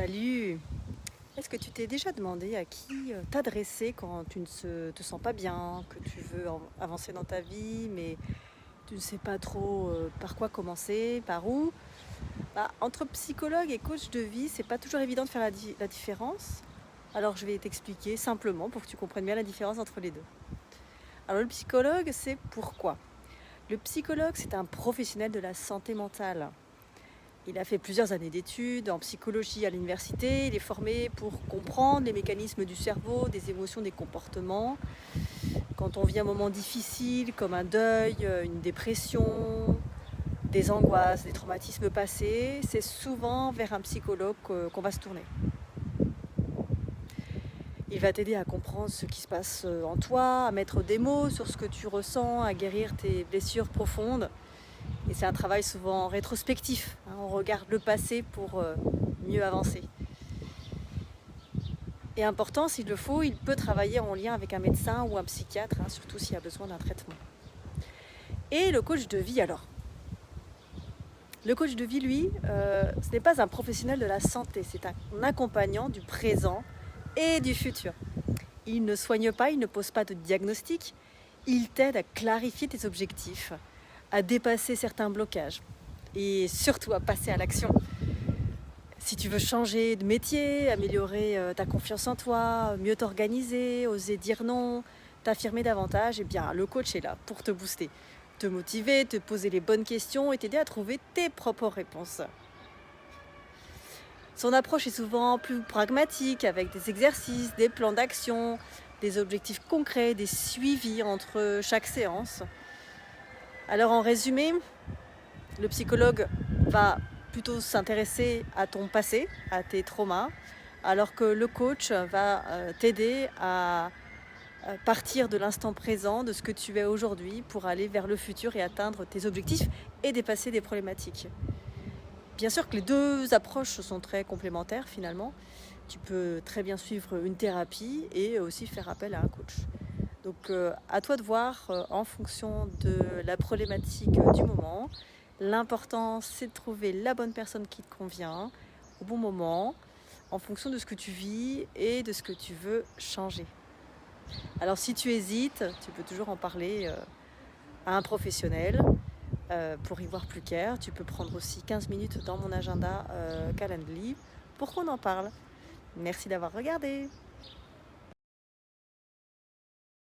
Salut! Est-ce que tu t'es déjà demandé à qui t'adresser quand tu ne te sens pas bien, que tu veux avancer dans ta vie, mais tu ne sais pas trop par quoi commencer, par où? Entre psychologue et coach de vie, c'est pas toujours évident de faire la différence. Alors je vais t'expliquer simplement pour que tu comprennes bien la différence entre les deux. Alors le psychologue, c'est pourquoi? Le psychologue, c'est un professionnel de la santé mentale. Il a fait plusieurs années d'études en psychologie à l'université. Il est formé pour comprendre les mécanismes du cerveau, des émotions, des comportements. Quand on vit un moment difficile comme un deuil, une dépression, des angoisses, des traumatismes passés, c'est souvent vers un psychologue qu'on va se tourner. Il va t'aider à comprendre ce qui se passe en toi, à mettre des mots sur ce que tu ressens, à guérir tes blessures profondes. Et c'est un travail souvent rétrospectif. On regarde le passé pour mieux avancer. Et important, s'il le faut, il peut travailler en lien avec un médecin ou un psychiatre, surtout s'il y a besoin d'un traitement. Et le coach de vie alors? Le coach de vie, lui, ce n'est pas un professionnel de la santé, c'est un accompagnant du présent et du futur. Il ne soigne pas, il ne pose pas de diagnostic, il t'aide à clarifier tes objectifs, à dépasser certains blocages et surtout à passer à l'action. Si tu veux changer de métier, améliorer ta confiance en toi, mieux t'organiser, oser dire non, t'affirmer davantage, eh bien le coach est là pour te booster, te motiver, te poser les bonnes questions et t'aider à trouver tes propres réponses. Son approche est souvent plus pragmatique, avec des exercices, des plans d'action, des objectifs concrets, des suivis entre chaque séance. Alors en résumé, le psychologue va plutôt s'intéresser à ton passé, à tes traumas, alors que le coach va t'aider à partir de l'instant présent, de ce que tu es aujourd'hui, pour aller vers le futur et atteindre tes objectifs et dépasser des problématiques. Bien sûr que les deux approches sont très complémentaires finalement. Tu peux très bien suivre une thérapie et aussi faire appel à un coach. Donc à toi de voir en fonction de la problématique du moment. L'important, c'est de trouver la bonne personne qui te convient au bon moment, en fonction de ce que tu vis et de ce que tu veux changer. Alors si tu hésites, tu peux toujours en parler à un professionnel pour y voir plus clair. Tu peux prendre aussi 15 minutes dans mon agenda Calendly pour qu'on en parle. Merci d'avoir regardé.